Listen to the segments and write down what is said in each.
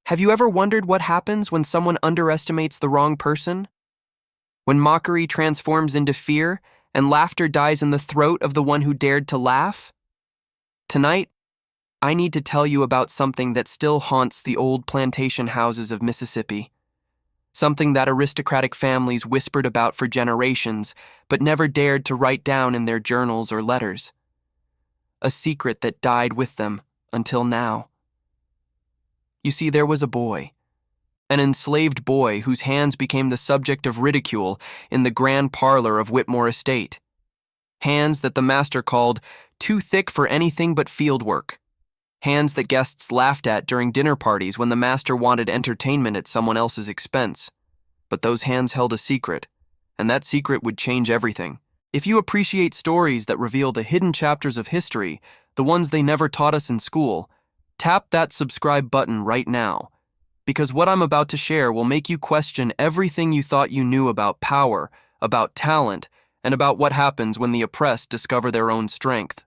Have you ever wondered what happens when someone underestimates the wrong person? When mockery transforms into fear and laughter dies in the throat of the one who dared to laugh? Tonight, I need to tell you about something that still haunts the old plantation houses of Mississippi. Something that aristocratic families whispered about for generations, but never dared to write down in their journals or letters. A secret that died with them until now. You see, there was a boy, an enslaved boy whose hands became the subject of ridicule in the grand parlor of Whitmore Estate. Hands that the master called too thick for anything but field work. Hands that guests laughed at during dinner parties when the master wanted entertainment at someone else's expense. But those hands held a secret, and that secret would change everything. If you appreciate stories that reveal the hidden chapters of history, the ones they never taught us in school, tap that subscribe button right now, because what I'm about to share will make you question everything you thought you knew about power, about talent, and about what happens when the oppressed discover their own strength.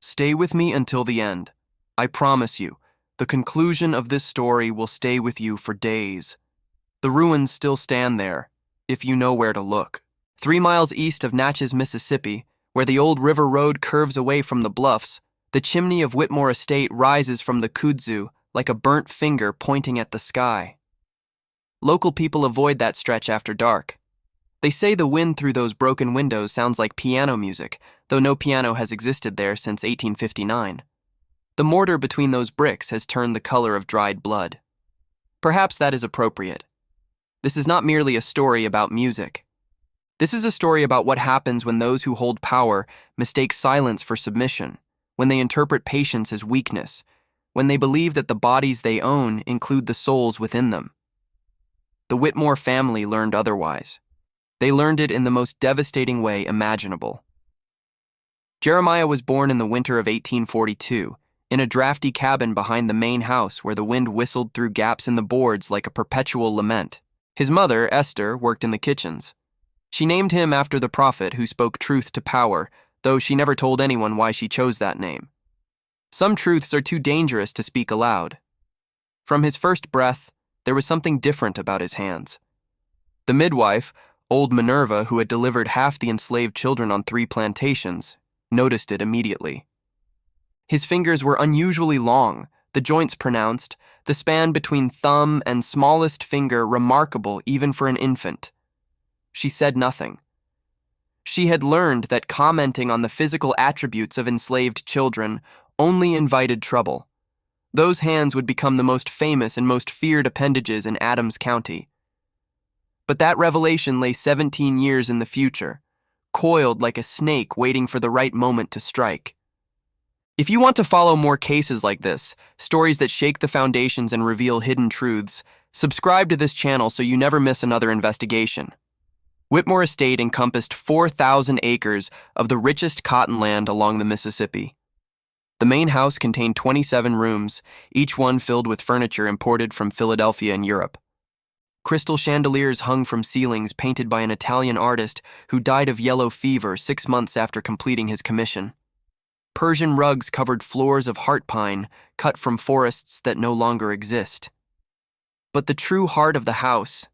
Stay with me until the end. I promise you, the conclusion of this story will stay with you for days. The ruins still stand there, if you know where to look. 3 miles east of Natchez, Mississippi, where the old river road curves away from the bluffs, the chimney of Whitmore Estate rises from the kudzu like a burnt finger pointing at the sky. Local people avoid that stretch after dark. They say the wind through those broken windows sounds like piano music, though no piano has existed there since 1859. The mortar between those bricks has turned the color of dried blood. Perhaps that is appropriate. This is not merely a story about music. This is a story about what happens when those who hold power mistake silence for submission, when they interpret patience as weakness, when they believe that the bodies they own include the souls within them. The Whitmore family learned otherwise. They learned it in the most devastating way imaginable. Jeremiah was born in the winter of 1842, in a drafty cabin behind the main house where the wind whistled through gaps in the boards like a perpetual lament. His mother, Esther, worked in the kitchens. She named him after the prophet who spoke truth to power, though she never told anyone why she chose that name. Some truths are too dangerous to speak aloud. From his first breath, there was something different about his hands. The midwife, old Minerva, who had delivered half the enslaved children on 3 plantations, noticed it immediately. His fingers were unusually long, the joints pronounced, the span between thumb and smallest finger remarkable even for an infant. She said nothing. She had learned that commenting on the physical attributes of enslaved children only invited trouble. Those hands would become the most famous and most feared appendages in Adams County. But that revelation lay 17 years in the future, coiled like a snake waiting for the right moment to strike. If you want to follow more cases like this, stories that shake the foundations and reveal hidden truths, subscribe to this channel so you never miss another investigation. Whitmore Estate encompassed 4,000 acres of the richest cotton land along the Mississippi. The main house contained 27 rooms, each one filled with furniture imported from Philadelphia and Europe. Crystal chandeliers hung from ceilings painted by an Italian artist who died of yellow fever 6 months after completing his commission. Persian rugs covered floors of heart pine cut from forests that no longer exist. But the true heart of the house,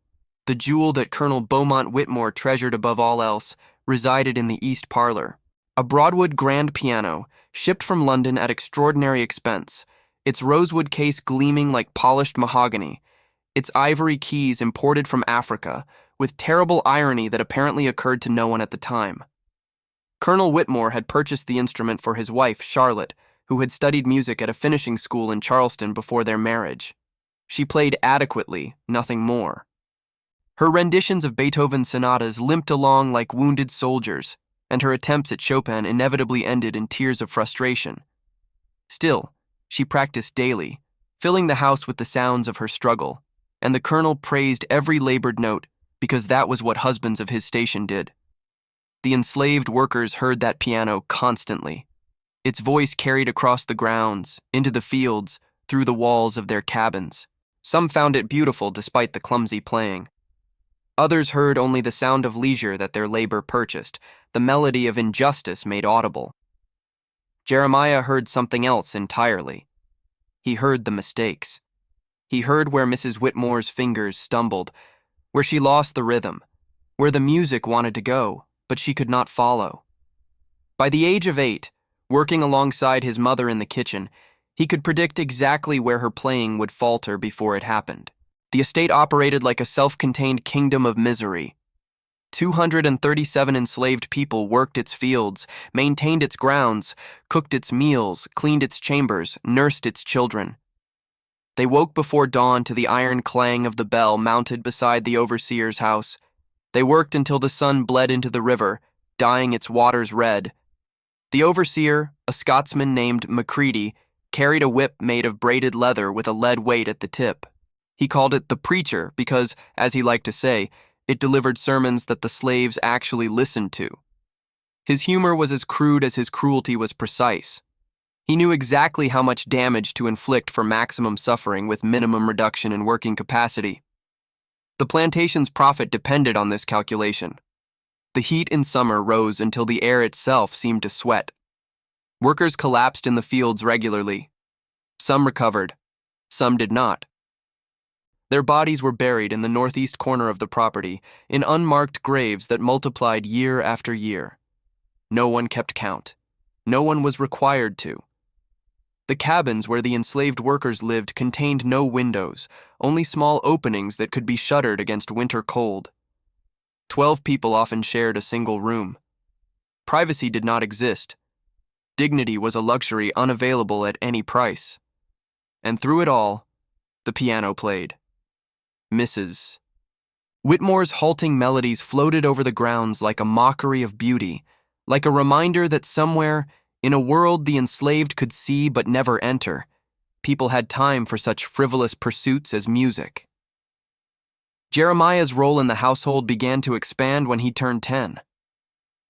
the jewel that Colonel Beaumont Whitmore treasured above all else, resided in the east parlor. A Broadwood grand piano, shipped from London at extraordinary expense, its rosewood case gleaming like polished mahogany, its ivory keys imported from Africa, with terrible irony that apparently occurred to no one at the time. Colonel Whitmore had purchased the instrument for his wife, Charlotte, who had studied music at a finishing school in Charleston before their marriage. She played adequately, nothing more. Her renditions of Beethoven's sonatas limped along like wounded soldiers, and her attempts at Chopin inevitably ended in tears of frustration. Still, she practiced daily, filling the house with the sounds of her struggle, and the colonel praised every labored note because that was what husbands of his station did. The enslaved workers heard that piano constantly. Its voice carried across the grounds, into the fields, through the walls of their cabins. Some found it beautiful despite the clumsy playing. Others heard only the sound of leisure that their labor purchased, the melody of injustice made audible. Jeremiah heard something else entirely. He heard the mistakes. He heard where Mrs. Whitmore's fingers stumbled, where she lost the rhythm, where the music wanted to go, but she could not follow. By the age of 8, working alongside his mother in the kitchen, he could predict exactly where her playing would falter before it happened. The estate operated like a self-contained kingdom of misery. 237 enslaved people worked its fields, maintained its grounds, cooked its meals, cleaned its chambers, nursed its children. They woke before dawn to the iron clang of the bell mounted beside the overseer's house. They worked until the sun bled into the river, dyeing its waters red. The overseer, a Scotsman named Macready, carried a whip made of braided leather with a lead weight at the tip. He called it the preacher because, as he liked to say, it delivered sermons that the slaves actually listened to. His humor was as crude as his cruelty was precise. He knew exactly how much damage to inflict for maximum suffering with minimum reduction in working capacity. The plantation's profit depended on this calculation. The heat in summer rose until the air itself seemed to sweat. Workers collapsed in the fields regularly. Some recovered, some did not. Their bodies were buried in the northeast corner of the property, in unmarked graves that multiplied year after year. No one kept count. No one was required to. The cabins where the enslaved workers lived contained no windows, only small openings that could be shuttered against winter cold. 12 people often shared a single room. Privacy did not exist. Dignity was a luxury unavailable at any price. And through it all, the piano played. Mrs. Whitmore's halting melodies floated over the grounds like a mockery of beauty, like a reminder that somewhere, in a world the enslaved could see but never enter, people had time for such frivolous pursuits as music. Jeremiah's role in the household began to expand when he turned 10.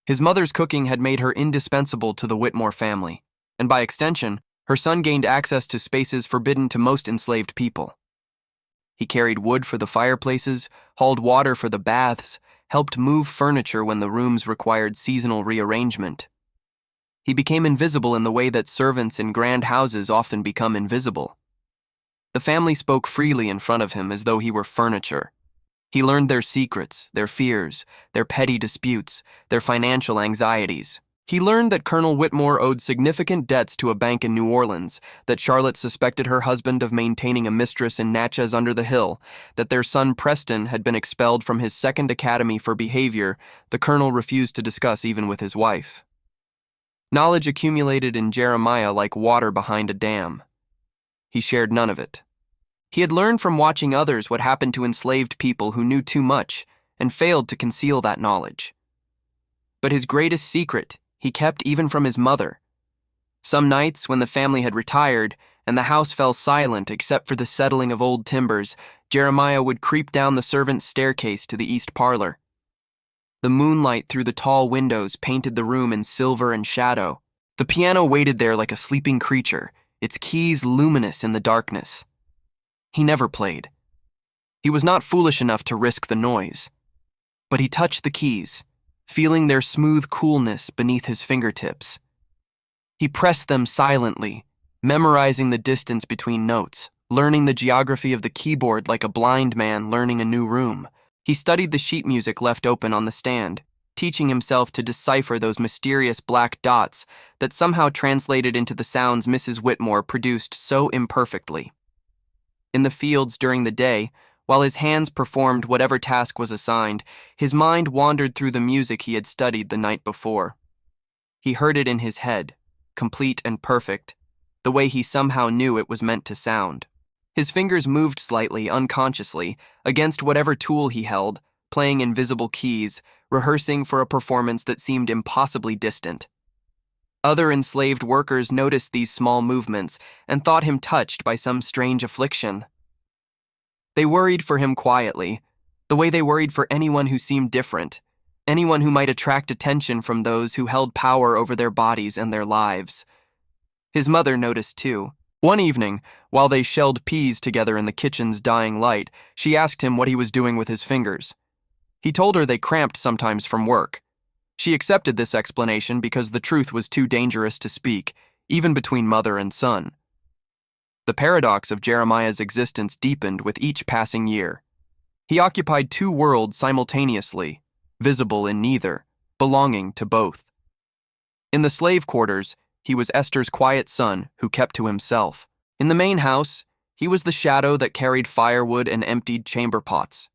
His mother's cooking had made her indispensable to the Whitmore family, and by extension, her son gained access to spaces forbidden to most enslaved people. He carried wood for the fireplaces, hauled water for the baths, helped move furniture when the rooms required seasonal rearrangement. He became invisible in the way that servants in grand houses often become invisible. The family spoke freely in front of him as though he were furniture. He learned their secrets, their fears, their petty disputes, their financial anxieties. He learned that Colonel Whitmore owed significant debts to a bank in New Orleans, that Charlotte suspected her husband of maintaining a mistress in Natchez under the hill, that their son Preston had been expelled from his second academy for behavior the colonel refused to discuss even with his wife. Knowledge accumulated in Jeremiah like water behind a dam. He shared none of it. He had learned from watching others what happened to enslaved people who knew too much and failed to conceal that knowledge. But his greatest secret he kept even from his mother. Some nights, when the family had retired and the house fell silent except for the settling of old timbers, Jeremiah would creep down the servants' staircase to the east parlor. The moonlight through the tall windows painted the room in silver and shadow. The piano waited there like a sleeping creature, its keys luminous in the darkness. He never played. He was not foolish enough to risk the noise. But he touched the keys, feeling their smooth coolness beneath his fingertips. He pressed them silently, memorizing the distance between notes, learning the geography of the keyboard like a blind man learning a new room. He studied the sheet music left open on the stand, teaching himself to decipher those mysterious black dots that somehow translated into the sounds Mrs. Whitmore produced so imperfectly. In the fields during the day, while his hands performed whatever task was assigned, his mind wandered through the music he had studied the night before. He heard it in his head, complete and perfect, the way he somehow knew it was meant to sound. His fingers moved slightly, unconsciously, against whatever tool he held, playing invisible keys, rehearsing for a performance that seemed impossibly distant. Other enslaved workers noticed these small movements and thought him touched by some strange affliction. They worried for him quietly, the way they worried for anyone who seemed different, anyone who might attract attention from those who held power over their bodies and their lives. His mother noticed too. One evening, while they shelled peas together in the kitchen's dying light, she asked him what he was doing with his fingers. He told her they cramped sometimes from work. She accepted this explanation because the truth was too dangerous to speak, even between mother and son. The paradox of Jeremiah's existence deepened with each passing year. He occupied two worlds simultaneously, visible in neither, belonging to both. In the slave quarters, he was Esther's quiet son who kept to himself. In the main house, he was the shadow that carried firewood and emptied chamber pots.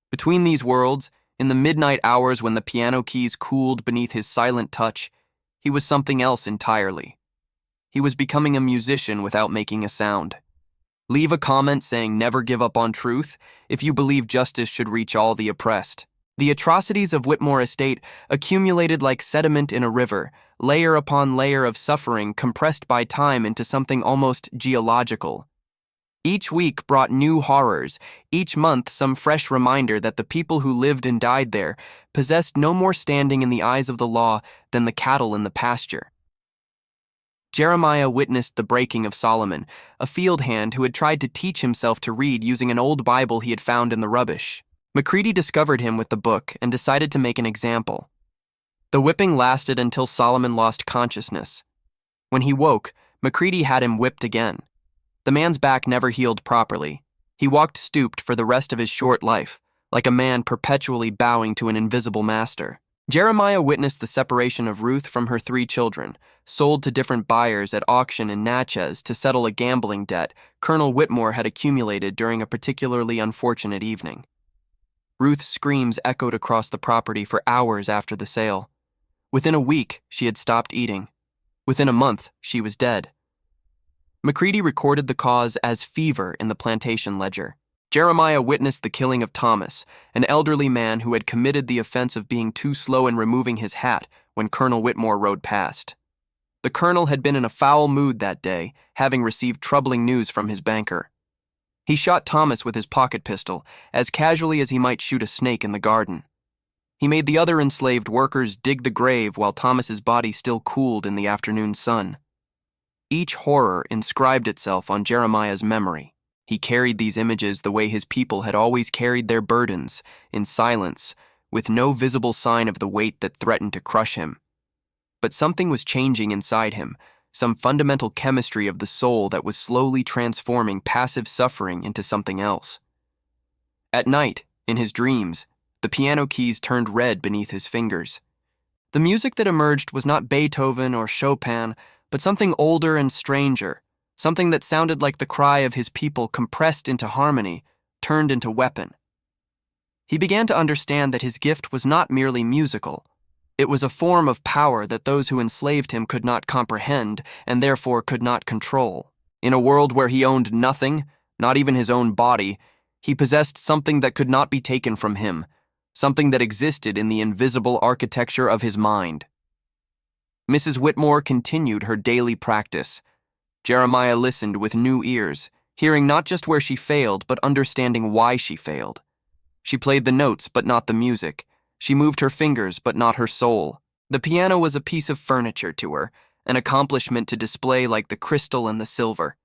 Between these worlds, in the midnight hours when the piano keys cooled beneath his silent touch, he was something else entirely. He was becoming a musician without making a sound. Leave a comment saying never give up on truth if you believe justice should reach all the oppressed. The atrocities of Whitmore Estate accumulated like sediment in a river, layer upon layer of suffering compressed by time into something almost geological. Each week brought new horrors, each month some fresh reminder that the people who lived and died there possessed no more standing in the eyes of the law than the cattle in the pasture. Jeremiah witnessed the breaking of Solomon, a field hand who had tried to teach himself to read using an old Bible he had found in the rubbish. Macready discovered him with the book and decided to make an example. The whipping lasted until Solomon lost consciousness. When he woke, Macready had him whipped again. The man's back never healed properly. He walked stooped for the rest of his short life, like a man perpetually bowing to an invisible master. Jeremiah witnessed the separation of Ruth from her 3 children, sold to different buyers at auction in Natchez to settle a gambling debt Colonel Whitmore had accumulated during a particularly unfortunate evening. Ruth's screams echoed across the property for hours after the sale. Within a week, she had stopped eating. Within a month, she was dead. Macready recorded the cause as fever in the plantation ledger. Jeremiah witnessed the killing of Thomas, an elderly man who had committed the offense of being too slow in removing his hat when Colonel Whitmore rode past. The colonel had been in a foul mood that day, having received troubling news from his banker. He shot Thomas with his pocket pistol, as casually as he might shoot a snake in the garden. He made the other enslaved workers dig the grave while Thomas's body still cooled in the afternoon sun. Each horror inscribed itself on Jeremiah's memory. He carried these images the way his people had always carried their burdens, in silence, with no visible sign of the weight that threatened to crush him. But something was changing inside him, some fundamental chemistry of the soul that was slowly transforming passive suffering into something else. At night, in his dreams, the piano keys turned red beneath his fingers. The music that emerged was not Beethoven or Chopin, but something older and stranger, something that sounded like the cry of his people compressed into harmony, turned into weapon. He began to understand that his gift was not merely musical. It was a form of power that those who enslaved him could not comprehend and therefore could not control. In a world where he owned nothing, not even his own body, he possessed something that could not be taken from him, something that existed in the invisible architecture of his mind. Mrs. Whitmore continued her daily practice. Jeremiah listened with new ears, hearing not just where she failed, but understanding why she failed. She played the notes, but not the music. She moved her fingers, but not her soul. The piano was a piece of furniture to her, an accomplishment to display like the crystal and the silver.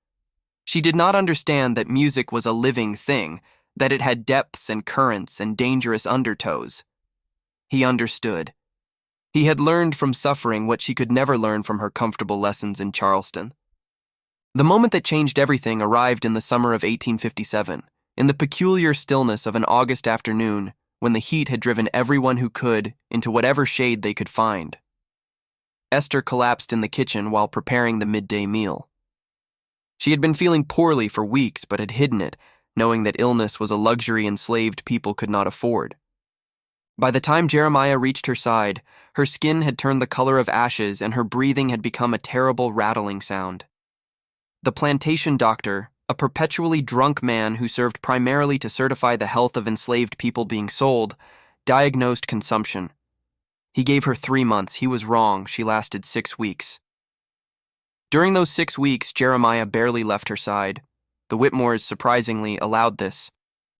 She did not understand that music was a living thing, that it had depths and currents and dangerous undertows. He understood. He had learned from suffering what she could never learn from her comfortable lessons in Charleston. The moment that changed everything arrived in the summer of 1857, in the peculiar stillness of an August afternoon when the heat had driven everyone who could into whatever shade they could find. Esther collapsed in the kitchen while preparing the midday meal. She had been feeling poorly for weeks but had hidden it, knowing that illness was a luxury enslaved people could not afford. By the time Jeremiah reached her side, her skin had turned the color of ashes and her breathing had become a terrible rattling sound. The plantation doctor, a perpetually drunk man who served primarily to certify the health of enslaved people being sold, diagnosed consumption. He gave her 3 months. He was wrong. She lasted 6 weeks. During those 6 weeks, Jeremiah barely left her side. The Whitmores surprisingly allowed this.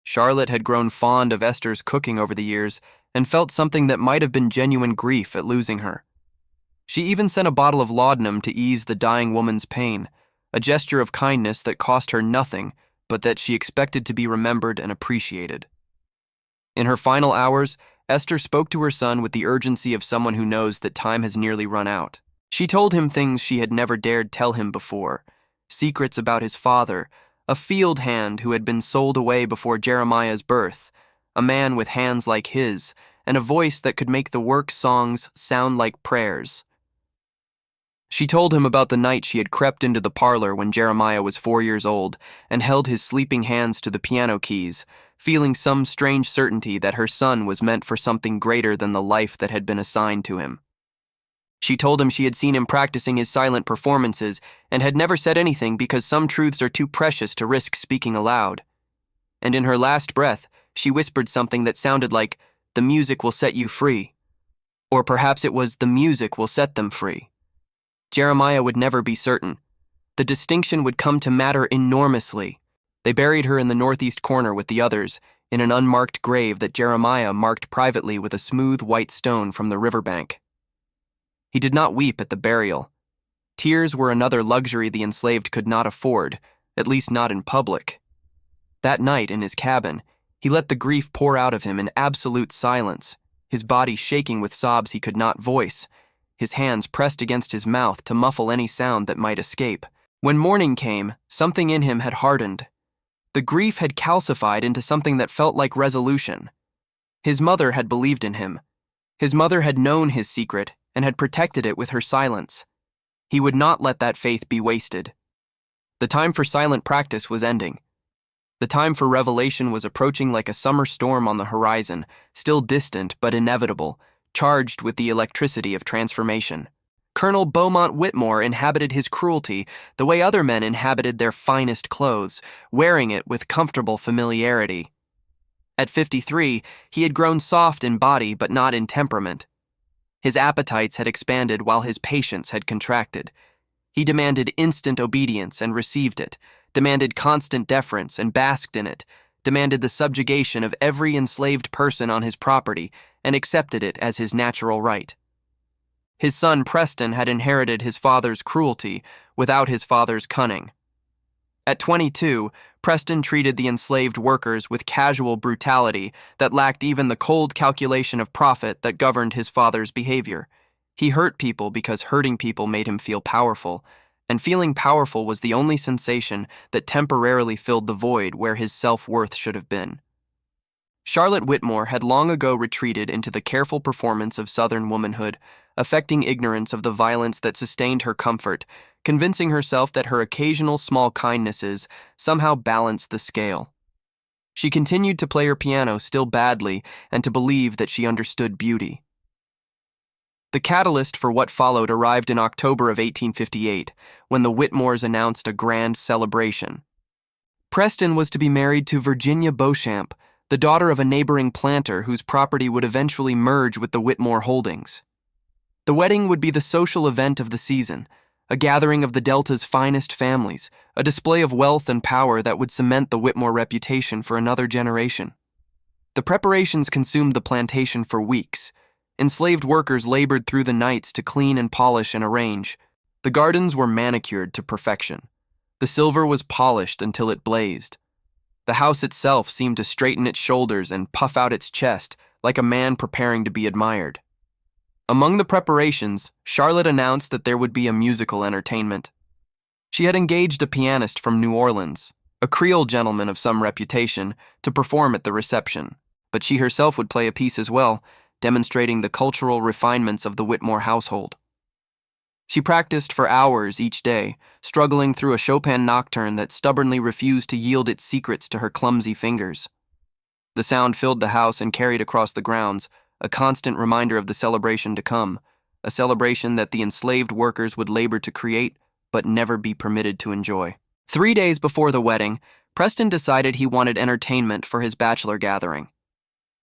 Charlotte had grown fond of Esther's cooking over the years and felt something that might have been genuine grief at losing her. She even sent a bottle of laudanum to ease the dying woman's pain, a gesture of kindness that cost her nothing, but that she expected to be remembered and appreciated. In her final hours, Esther spoke to her son with the urgency of someone who knows that time has nearly run out. She told him things she had never dared tell him before, secrets about his father, a field hand who had been sold away before Jeremiah's birth, a man with hands like his, and a voice that could make the work songs sound like prayers. She told him about the night she had crept into the parlor when Jeremiah was 4 years old and held his sleeping hands to the piano keys, feeling some strange certainty that her son was meant for something greater than the life that had been assigned to him. She told him she had seen him practicing his silent performances and had never said anything because some truths are too precious to risk speaking aloud. And in her last breath, she whispered something that sounded like, "The music will set you free." Or perhaps it was, "The music will set them free." Jeremiah would never be certain. The distinction would come to matter enormously. They buried her in the northeast corner with the others, in an unmarked grave that Jeremiah marked privately with a smooth white stone from the riverbank. He did not weep at the burial. Tears were another luxury the enslaved could not afford, at least not in public. That night, in his cabin, he let the grief pour out of him in absolute silence, his body shaking with sobs he could not voice, his hands pressed against his mouth to muffle any sound that might escape. When morning came, something in him had hardened. The grief had calcified into something that felt like resolution. His mother had believed in him. His mother had known his secret and had protected it with her silence. He would not let that faith be wasted. The time for silent practice was ending. The time for revelation was approaching like a summer storm on the horizon, still distant but inevitable, charged with the electricity of transformation. Colonel Beaumont Whitmore inhabited his cruelty the way other men inhabited their finest clothes, wearing it with comfortable familiarity. At 53, he had grown soft in body but not in temperament. His appetites had expanded while his patience had contracted. He demanded instant obedience and received it, demanded constant deference and basked in it, demanded the subjugation of every enslaved person on his property and accepted it as his natural right. His son Preston had inherited his father's cruelty without his father's cunning. At 22, Preston treated the enslaved workers with casual brutality that lacked even the cold calculation of profit that governed his father's behavior. He hurt people because hurting people made him feel powerful, and feeling powerful was the only sensation that temporarily filled the void where his self-worth should have been. Charlotte Whitmore had long ago retreated into the careful performance of Southern womanhood, affecting ignorance of the violence that sustained her comfort, convincing herself that her occasional small kindnesses somehow balanced the scale. She continued to play her piano still badly and to believe that she understood beauty. The catalyst for what followed arrived in October of 1858, when the Whitmores announced a grand celebration. Preston was to be married to Virginia Beauchamp, the daughter of a neighboring planter whose property would eventually merge with the Whitmore holdings. The wedding would be the social event of the season, a gathering of the Delta's finest families, a display of wealth and power that would cement the Whitmore reputation for another generation. The preparations consumed the plantation for weeks. Enslaved workers labored through the nights to clean and polish and arrange. The gardens were manicured to perfection. The silver was polished until it blazed. The house itself seemed to straighten its shoulders and puff out its chest like a man preparing to be admired. Among the preparations, Charlotte announced that there would be a musical entertainment. She had engaged a pianist from New Orleans, a Creole gentleman of some reputation, to perform at the reception, but she herself would play a piece as well, demonstrating the cultural refinements of the Whitmore household. She practiced for hours each day, struggling through a Chopin nocturne that stubbornly refused to yield its secrets to her clumsy fingers. The sound filled the house and carried across the grounds, a constant reminder of the celebration to come, a celebration that the enslaved workers would labor to create but never be permitted to enjoy. 3 days before the wedding, Preston decided he wanted entertainment for his bachelor gathering.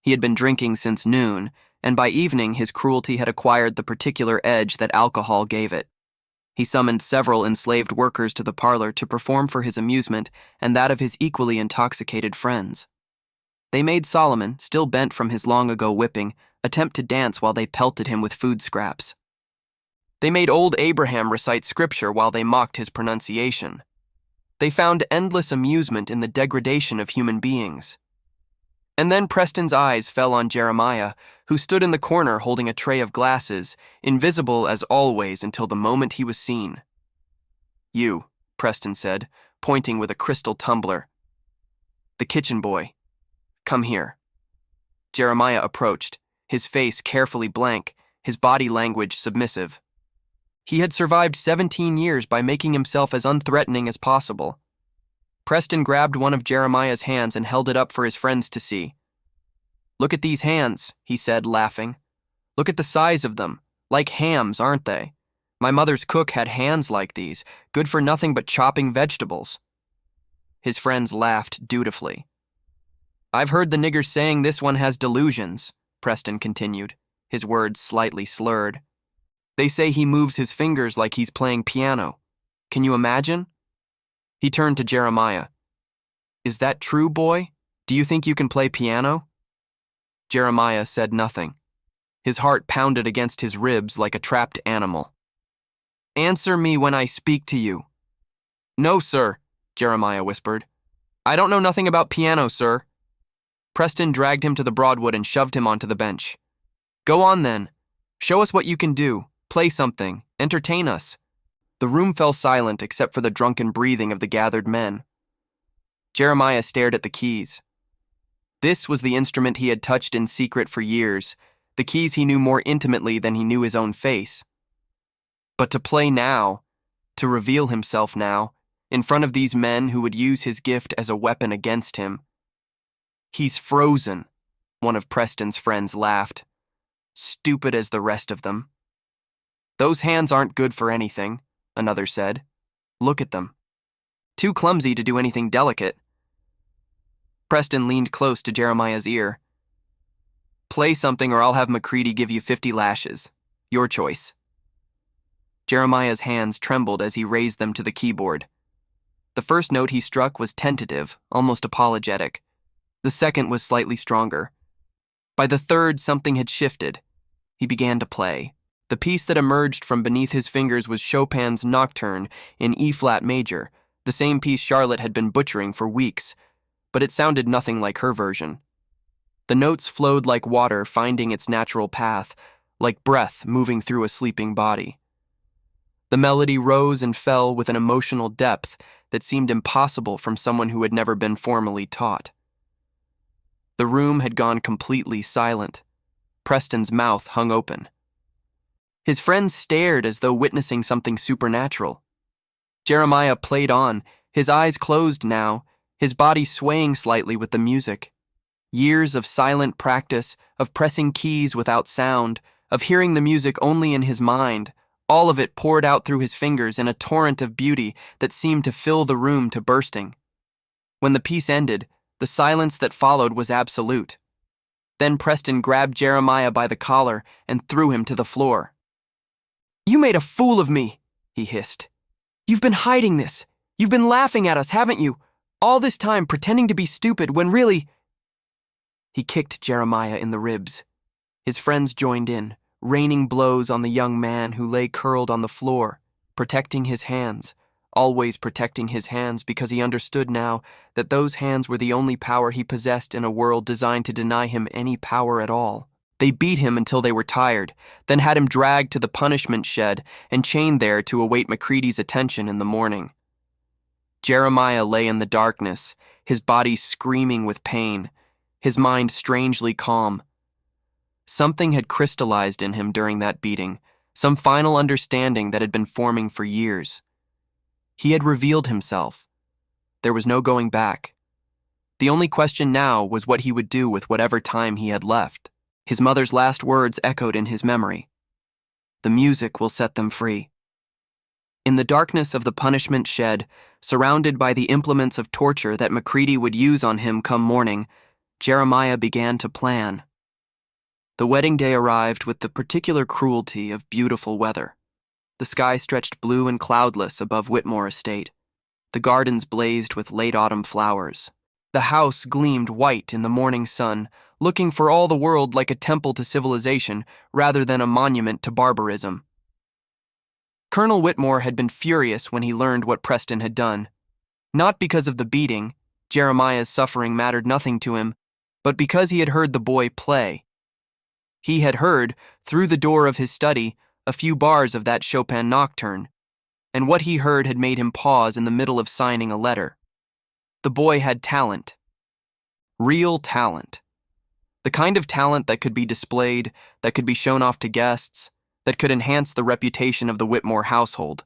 He had been drinking since noon, and by evening his cruelty had acquired the particular edge that alcohol gave it. He summoned several enslaved workers to the parlor to perform for his amusement and that of his equally intoxicated friends. They made Solomon, still bent from his long-ago whipping, attempt to dance while they pelted him with food scraps. They made old Abraham recite scripture while they mocked his pronunciation. They found endless amusement in the degradation of human beings. And then Preston's eyes fell on Jeremiah, who stood in the corner holding a tray of glasses, invisible as always until the moment he was seen. "You," Preston said, pointing with a crystal tumbler. The kitchen boy. Come here. Jeremiah approached, his face carefully blank, his body language submissive. He had survived 17 years by making himself as unthreatening as possible. Preston grabbed one of Jeremiah's hands and held it up for his friends to see. Look at these hands, he said, laughing. Look at the size of them. Like hams, aren't they? My mother's cook had hands like these, good for nothing but chopping vegetables. His friends laughed dutifully. I've heard the niggers saying this one has delusions, Preston continued, his words slightly slurred. They say he moves his fingers like he's playing piano. Can you imagine? He turned to Jeremiah. Is that true, boy? Do you think you can play piano? Jeremiah said nothing. His heart pounded against his ribs like a trapped animal. Answer me when I speak to you. No, sir, Jeremiah whispered. I don't know nothing about piano, sir. Preston dragged him to the broadwood and shoved him onto the bench. Go on then. Show us what you can do. Play something. Entertain us. The room fell silent except for the drunken breathing of the gathered men. Jeremiah stared at the keys. This was the instrument he had touched in secret for years, the keys he knew more intimately than he knew his own face. But to play now, to reveal himself now, in front of these men who would use his gift as a weapon against him. He's frozen, one of Preston's friends laughed. Stupid as the rest of them. Those hands aren't good for anything, another said. Look at them. Too clumsy to do anything delicate. Preston leaned close to Jeremiah's ear. Play something or I'll have McCready give you 50 lashes. Your choice. Jeremiah's hands trembled as he raised them to the keyboard. The first note he struck was tentative, almost apologetic. The second was slightly stronger. By the third, something had shifted. He began to play. The piece that emerged from beneath his fingers was Chopin's Nocturne in E-flat major, the same piece Charlotte had been butchering for weeks, but it sounded nothing like her version. The notes flowed like water finding its natural path, like breath moving through a sleeping body. The melody rose and fell with an emotional depth that seemed impossible from someone who had never been formally taught. The room had gone completely silent. Preston's mouth hung open. His friends stared as though witnessing something supernatural. Jeremiah played on, his eyes closed now, his body swaying slightly with the music. Years of silent practice, of pressing keys without sound, of hearing the music only in his mind, all of it poured out through his fingers in a torrent of beauty that seemed to fill the room to bursting. When the piece ended, the silence that followed was absolute. Then Preston grabbed Jeremiah by the collar and threw him to the floor. You made a fool of me, he hissed. You've been hiding this. You've been laughing at us, haven't you? All this time pretending to be stupid when really... He kicked Jeremiah in the ribs. His friends joined in, raining blows on the young man who lay curled on the floor, protecting his hands, always protecting his hands because he understood now that those hands were the only power he possessed in a world designed to deny him any power at all. They beat him until they were tired, then had him dragged to the punishment shed and chained there to await McCready's attention in the morning. Jeremiah lay in the darkness, his body screaming with pain, his mind strangely calm. Something had crystallized in him during that beating, some final understanding that had been forming for years. He had revealed himself. There was no going back. The only question now was what he would do with whatever time he had left. His mother's last words echoed in his memory. The music will set them free. In the darkness of the punishment shed, surrounded by the implements of torture that McCready would use on him come morning, Jeremiah began to plan. The wedding day arrived with the particular cruelty of beautiful weather. The sky stretched blue and cloudless above Whitmore Estate. The gardens blazed with late autumn flowers. The house gleamed white in the morning sun, looking for all the world like a temple to civilization rather than a monument to barbarism. Colonel Whitmore had been furious when he learned what Preston had done. Not because of the beating, Jeremiah's suffering mattered nothing to him, but because he had heard the boy play. He had heard, through the door of his study, a few bars of that Chopin Nocturne. and what he heard had made him pause in the middle of signing a letter. The boy had talent. Real talent. The kind of talent that could be displayed, that could be shown off to guests, that could enhance the reputation of the Whitmore household.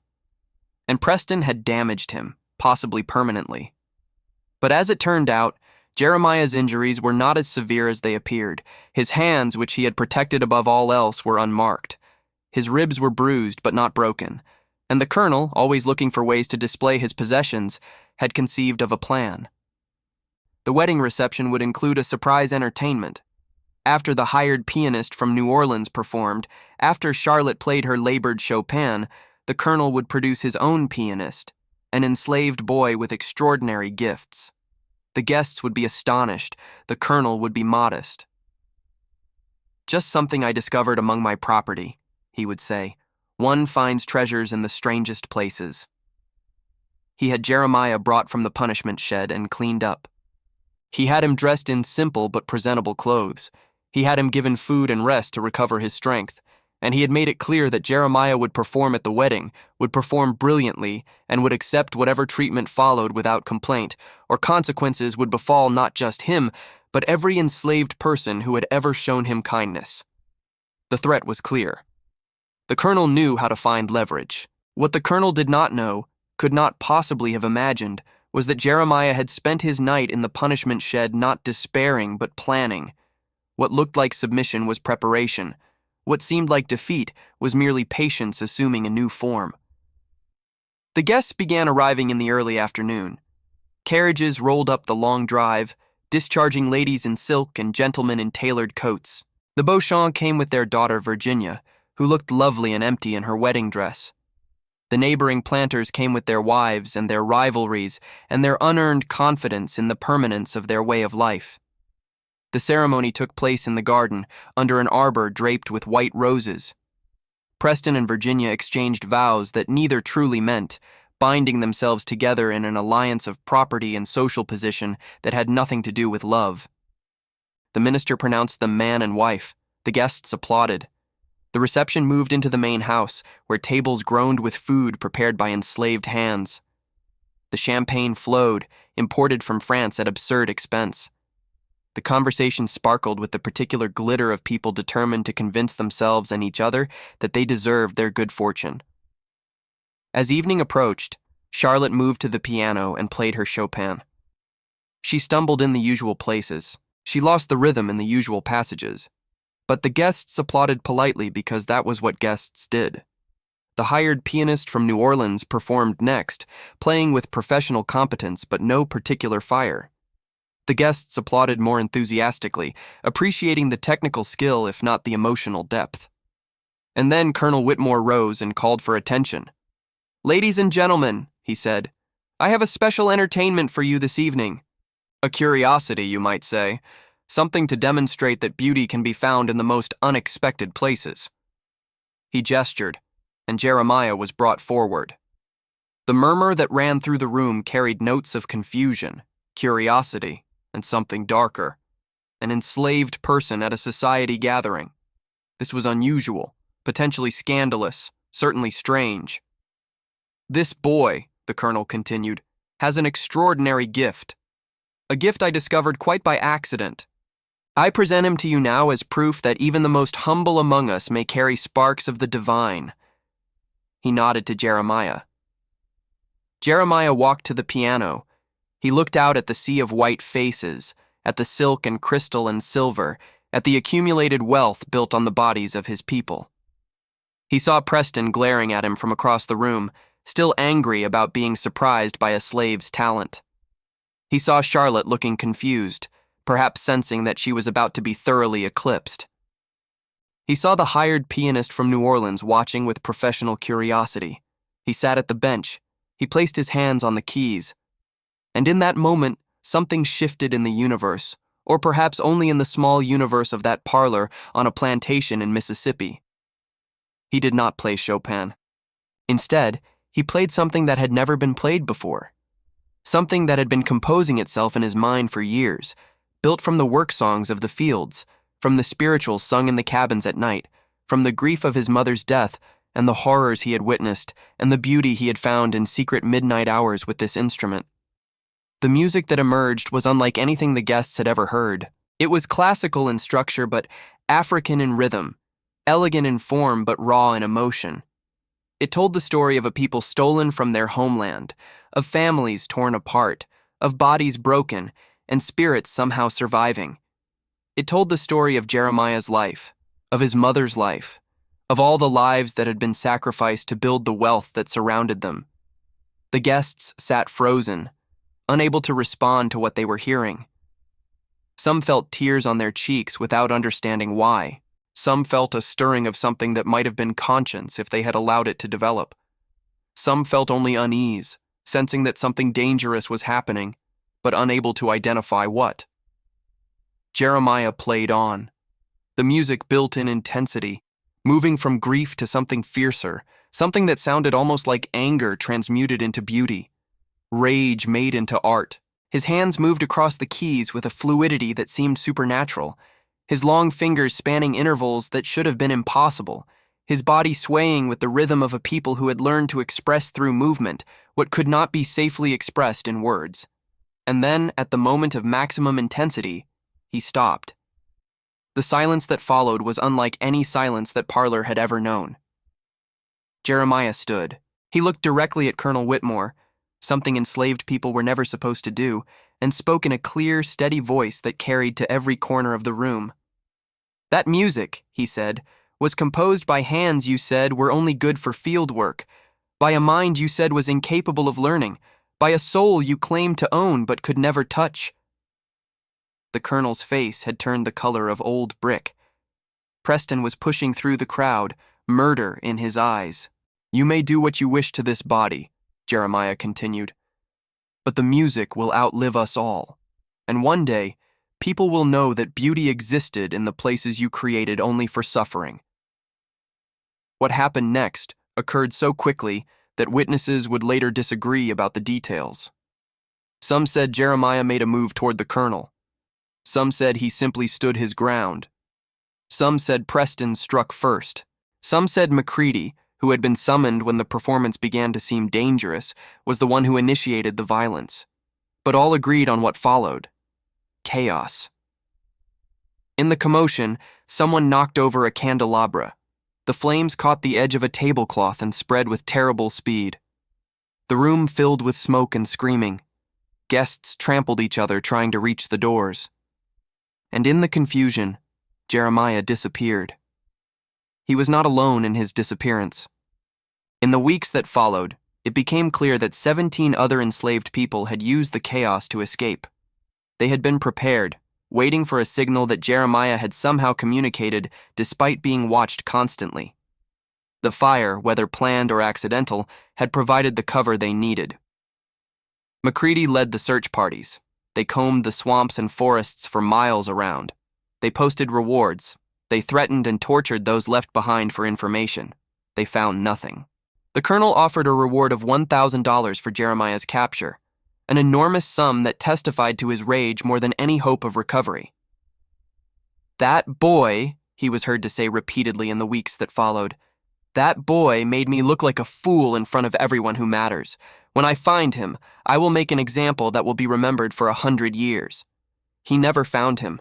And Preston had damaged him, possibly permanently. But as it turned out, Jeremiah's injuries were not as severe as they appeared. His hands, which he had protected above all else, were unmarked. His ribs were bruised but not broken, and the colonel, always looking for ways to display his possessions, had conceived of a plan. The wedding reception would include a surprise entertainment. After the hired pianist from New Orleans performed, after Charlotte played her labored Chopin, the colonel would produce his own pianist, an enslaved boy with extraordinary gifts. The guests would be astonished, the colonel would be modest. "Just something I discovered among my property," he would say. "One finds treasures in the strangest places." He had Jeremiah brought from the punishment shed and cleaned up. He had him dressed in simple but presentable clothes. He had him given food and rest to recover his strength, and he had made it clear that Jeremiah would perform at the wedding, would perform brilliantly, and would accept whatever treatment followed without complaint, or consequences would befall not just him, but every enslaved person who had ever shown him kindness. The threat was clear. The colonel knew how to find leverage. What the colonel did not know, could not possibly have imagined, was that Jeremiah had spent his night in the punishment shed not despairing but planning. What looked like submission was preparation. What seemed like defeat was merely patience assuming a new form. The guests began arriving in the early afternoon. Carriages rolled up the long drive, discharging ladies in silk and gentlemen in tailored coats. The Beauchamps came with their daughter Virginia, who looked lovely and empty in her wedding dress. The neighboring planters came with their wives and their rivalries and their unearned confidence in the permanence of their way of life. The ceremony took place in the garden, under an arbor draped with white roses. Preston and Virginia exchanged vows that neither truly meant, binding themselves together in an alliance of property and social position that had nothing to do with love. The minister pronounced them man and wife. The guests applauded. The reception moved into the main house, where tables groaned with food prepared by enslaved hands. The champagne flowed, imported from France at absurd expense. The conversation sparkled with the particular glitter of people determined to convince themselves and each other that they deserved their good fortune. As evening approached, Charlotte moved to the piano and played her Chopin. She stumbled in the usual places. She lost the rhythm in the usual passages. But the guests applauded politely because that was what guests did. The hired pianist from New Orleans performed next, playing with professional competence but no particular fire. The guests applauded more enthusiastically, appreciating the technical skill if not the emotional depth. And then Colonel Whitmore rose and called for attention. "Ladies and gentlemen," he said, "I have a special entertainment for you this evening. A curiosity, you might say, something to demonstrate that beauty can be found in the most unexpected places." He gestured, and Jeremiah was brought forward. The murmur that ran through the room carried notes of confusion, curiosity, and something darker. An enslaved person at a society gathering. This was unusual, potentially scandalous, certainly strange. "This boy," the colonel continued, "has an extraordinary gift. A gift I discovered quite by accident. I present him to you now as proof that even the most humble among us may carry sparks of the divine." He nodded to Jeremiah. Jeremiah walked to the piano. He looked out at the sea of white faces, at the silk and crystal and silver, at the accumulated wealth built on the bodies of his people. He saw Preston glaring at him from across the room, still angry about being surprised by a slave's talent. He saw Charlotte looking confused, perhaps sensing that she was about to be thoroughly eclipsed. He saw the hired pianist from New Orleans watching with professional curiosity. He sat at the bench. He placed his hands on the keys. And in that moment, something shifted in the universe, or perhaps only in the small universe of that parlor on a plantation in Mississippi. He did not play Chopin. Instead, he played something that had never been played before. Something that had been composing itself in his mind for years, built from the work songs of the fields, from the spirituals sung in the cabins at night, from the grief of his mother's death, and the horrors he had witnessed, and the beauty he had found in secret midnight hours with this instrument. The music that emerged was unlike anything the guests had ever heard. It was classical in structure but African in rhythm, elegant in form but raw in emotion. It told the story of a people stolen from their homeland, of families torn apart, of bodies broken, and spirits somehow surviving. It told the story of Jeremiah's life, of his mother's life, of all the lives that had been sacrificed to build the wealth that surrounded them. The guests sat frozen, unable to respond to what they were hearing. Some felt tears on their cheeks without understanding why. Some felt a stirring of something that might have been conscience if they had allowed it to develop. Some felt only unease, sensing that something dangerous was happening, but unable to identify what. Jeremiah played on. The music built in intensity, moving from grief to something fiercer, something that sounded almost like anger transmuted into beauty, rage made into art. His hands moved across the keys with a fluidity that seemed supernatural, his long fingers spanning intervals that should have been impossible, his body swaying with the rhythm of a people who had learned to express through movement what could not be safely expressed in words. And then, at the moment of maximum intensity, he stopped. The silence that followed was unlike any silence that Parlor had ever known. Jeremiah stood. He looked directly at Colonel Whitmore, something enslaved people were never supposed to do, and spoke in a clear, steady voice that carried to every corner of the room. "That music," he said, "was composed by hands you said were only good for field work, by a mind you said was incapable of learning, by a soul you claimed to own but could never touch." The colonel's face had turned the color of old brick. Preston was pushing through the crowd, murder in his eyes. "You may do what you wish to this body," Jeremiah continued, "but the music will outlive us all. And one day, people will know that beauty existed in the places you created only for suffering." What happened next occurred so quickly that witnesses would later disagree about the details. Some said Jeremiah made a move toward the colonel. Some said he simply stood his ground. Some said Preston struck first. Some said Macready, who had been summoned when the performance began to seem dangerous, was the one who initiated the violence. But all agreed on what followed: chaos. In the commotion, someone knocked over a candelabra. The flames caught the edge of a tablecloth and spread with terrible speed. The room filled with smoke and screaming. Guests trampled each other trying to reach the doors. And in the confusion, Jeremiah disappeared. He was not alone in his disappearance. In the weeks that followed, it became clear that 17 other enslaved people had used the chaos to escape. They had been prepared, waiting for a signal that Jeremiah had somehow communicated despite being watched constantly. The fire, whether planned or accidental, had provided the cover they needed. Macready led the search parties. They combed the swamps and forests for miles around. They posted rewards. They threatened and tortured those left behind for information. They found nothing. The colonel offered a reward of $1,000 for Jeremiah's capture, an enormous sum that testified to his rage more than any hope of recovery. "That boy," he was heard to say repeatedly in the weeks that followed, "that boy made me look like a fool in front of everyone who matters. When I find him, I will make an example that will be remembered for 100 years. He never found him."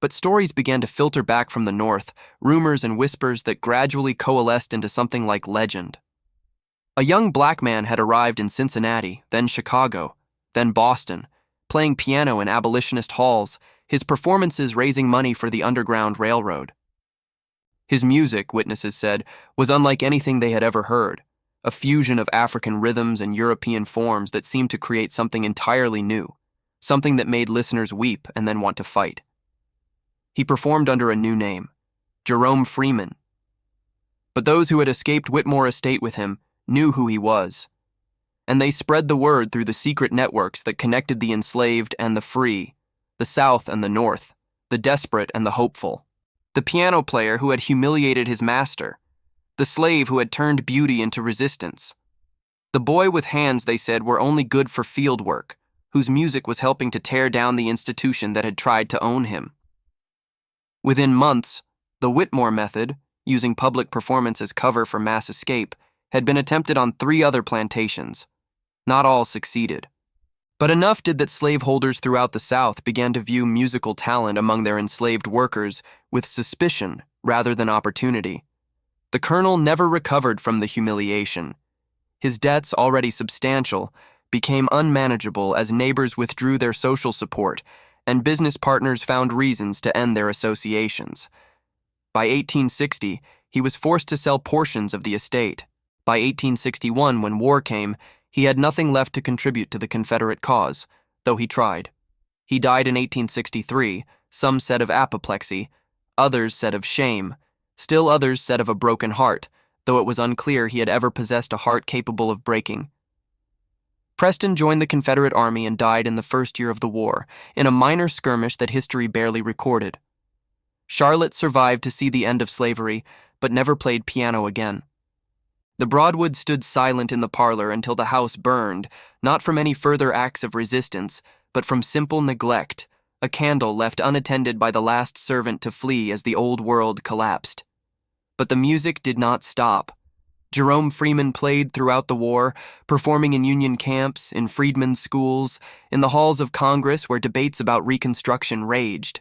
But stories began to filter back from the north, rumors and whispers that gradually coalesced into something like legend. A young black man had arrived in Cincinnati, then Chicago, then Boston, playing piano in abolitionist halls, his performances raising money for the Underground Railroad. His music, witnesses said, was unlike anything they had ever heard, a fusion of African rhythms and European forms that seemed to create something entirely new, something that made listeners weep and then want to fight. He performed under a new name, Jerome Freeman. But those who had escaped Whitmore Estate with him knew who he was, and they spread the word through the secret networks that connected the enslaved and the free, the South and the North, the desperate and the hopeful, the piano player who had humiliated his master, the slave who had turned beauty into resistance, the boy with hands they said were only good for field work, whose music was helping to tear down the institution that had tried to own him. Within months, the Whitmore method, using public performance as cover for mass escape, had been attempted on 3 other plantations. Not all succeeded. But enough did that slaveholders throughout the South began to view musical talent among their enslaved workers with suspicion rather than opportunity. The colonel never recovered from the humiliation. His debts, already substantial, became unmanageable as neighbors withdrew their social support and business partners found reasons to end their associations. By 1860, he was forced to sell portions of the estate. By 1861, when war came, he had nothing left to contribute to the Confederate cause, though he tried. He died in 1863, some said of apoplexy, others said of shame, still others said of a broken heart, though it was unclear he had ever possessed a heart capable of breaking. Preston joined the Confederate Army and died in the first year of the war, in a minor skirmish that history barely recorded. Charlotte survived to see the end of slavery, but never played piano again. The Broadwood stood silent in the parlor until the house burned, not from any further acts of resistance, but from simple neglect, a candle left unattended by the last servant to flee as the old world collapsed. But the music did not stop. Jerome Freeman played throughout the war, performing in Union camps, in freedmen's schools, in the halls of Congress where debates about Reconstruction raged.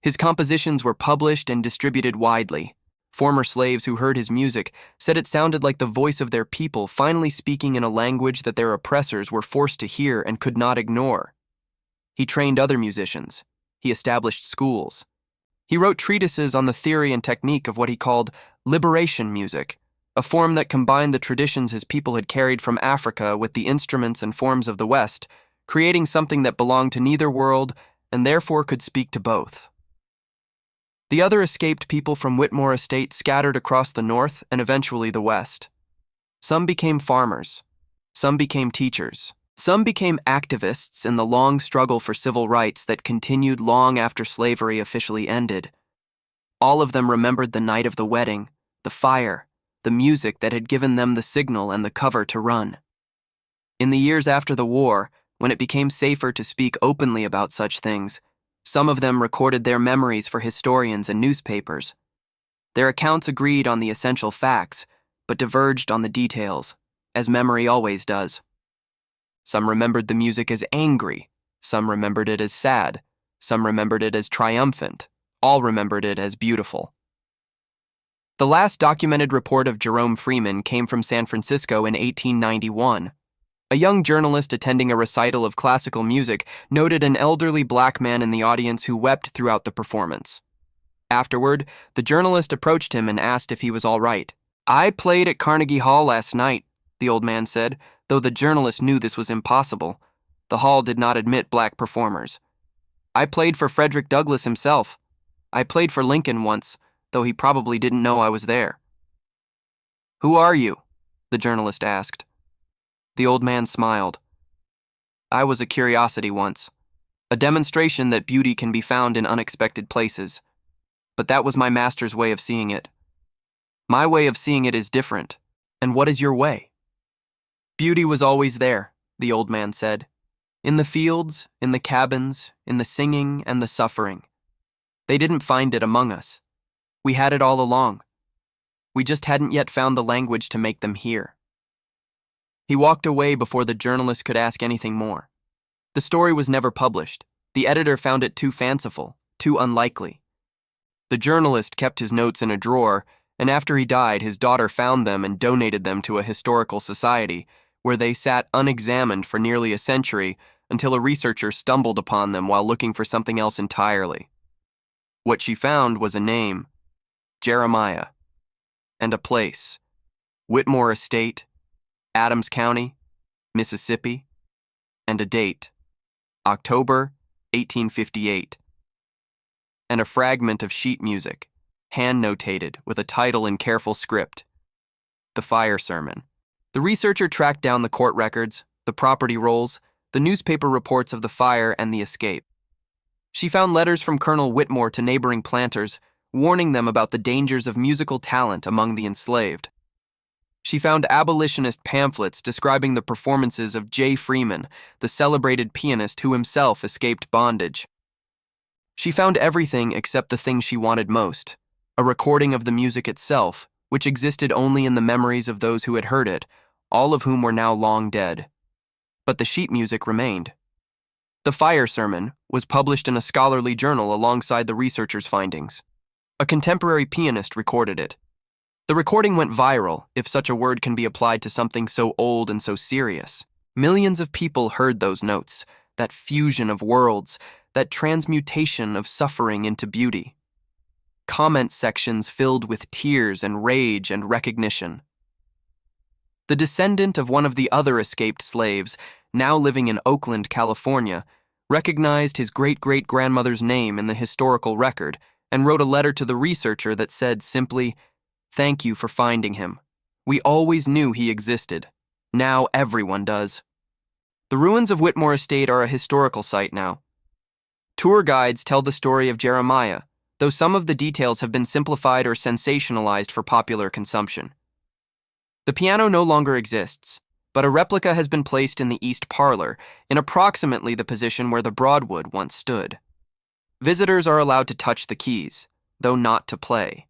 His compositions were published and distributed widely. Former slaves who heard his music said it sounded like the voice of their people finally speaking in a language that their oppressors were forced to hear and could not ignore. He trained other musicians. He established schools. He wrote treatises on the theory and technique of what he called liberation music, a form that combined the traditions his people had carried from Africa with the instruments and forms of the West, creating something that belonged to neither world and therefore could speak to both. The other escaped people from Whitmore Estate scattered across the North and eventually the West. Some became farmers. Some became teachers. Some became activists in the long struggle for civil rights that continued long after slavery officially ended. All of them remembered the night of the wedding, the fire, the music that had given them the signal and the cover to run. In the years after the war, when it became safer to speak openly about such things, some of them recorded their memories for historians and newspapers. Their accounts agreed on the essential facts, but diverged on the details, as memory always does. Some remembered the music as angry, some remembered it as sad, some remembered it as triumphant, all remembered it as beautiful. The last documented report of Jerome Freeman came from San Francisco in 1891. A young journalist attending a recital of classical music noted an elderly black man in the audience who wept throughout the performance. Afterward, the journalist approached him and asked if he was all right. "I played at Carnegie Hall last night," the old man said, though the journalist knew this was impossible. The hall did not admit black performers. "I played for Frederick Douglass himself. I played for Lincoln once, though he probably didn't know I was there." "Who are you?" the journalist asked. The old man smiled. "I was a curiosity once, a demonstration that beauty can be found in unexpected places. But that was my master's way of seeing it. My way of seeing it is different. And what is your way?" "Beauty was always there," the old man said. "In the fields, in the cabins, in the singing and the suffering. They didn't find it among us. We had it all along. We just hadn't yet found the language to make them hear." He walked away before the journalist could ask anything more. The story was never published. The editor found it too fanciful, too unlikely. The journalist kept his notes in a drawer, and after he died, his daughter found them and donated them to a historical society, where they sat unexamined for nearly a century until a researcher stumbled upon them while looking for something else entirely. What she found was a name, Jeremiah, and a place, Whitmore Estate, Adams County, Mississippi, and a date, October 1858, and a fragment of sheet music, hand-notated with a title in careful script, The Fire Sermon. The researcher tracked down the court records, the property rolls, the newspaper reports of the fire and the escape. She found letters from Colonel Whitmore to neighboring planters, warning them about the dangers of musical talent among the enslaved. She found abolitionist pamphlets describing the performances of J. Freeman, the celebrated pianist who himself escaped bondage. She found everything except the thing she wanted most, a recording of the music itself, which existed only in the memories of those who had heard it, all of whom were now long dead. But the sheet music remained. The fire sermon was published in a scholarly journal alongside the researchers' findings. A contemporary pianist recorded it. The recording went viral, if such a word can be applied to something so old and so serious. Millions of people heard those notes, that fusion of worlds, that transmutation of suffering into beauty. Comment sections filled with tears and rage and recognition. The descendant of one of the other escaped slaves, now living in Oakland, California, recognized his great-great-grandmother's name in the historical record and wrote a letter to the researcher that said simply, "Thank you for finding him. We always knew he existed. Now everyone does." The ruins of Whitmore Estate are a historical site now. Tour guides tell the story of Jeremiah, though some of the details have been simplified or sensationalized for popular consumption. The piano no longer exists, but a replica has been placed in the east parlor, in approximately the position where the Broadwood once stood. Visitors are allowed to touch the keys, though not to play.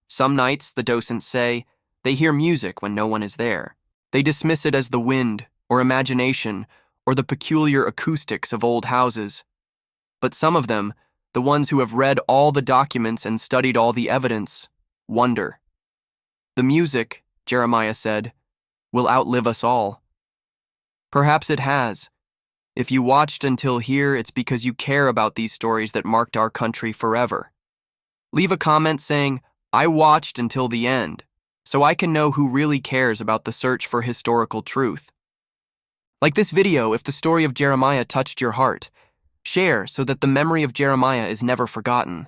Some nights, the docents say, they hear music when no one is there. They dismiss it as the wind, or imagination, or the peculiar acoustics of old houses. But some of them, the ones who have read all the documents and studied all the evidence, wonder. The music, Jeremiah said, will outlive us all. Perhaps it has. If you watched until here, it's because you care about these stories that marked our country forever. Leave a comment saying, "I watched until the end," so I can know who really cares about the search for historical truth. Like this video if the story of Jeremiah touched your heart. Share so that the memory of Jeremiah is never forgotten.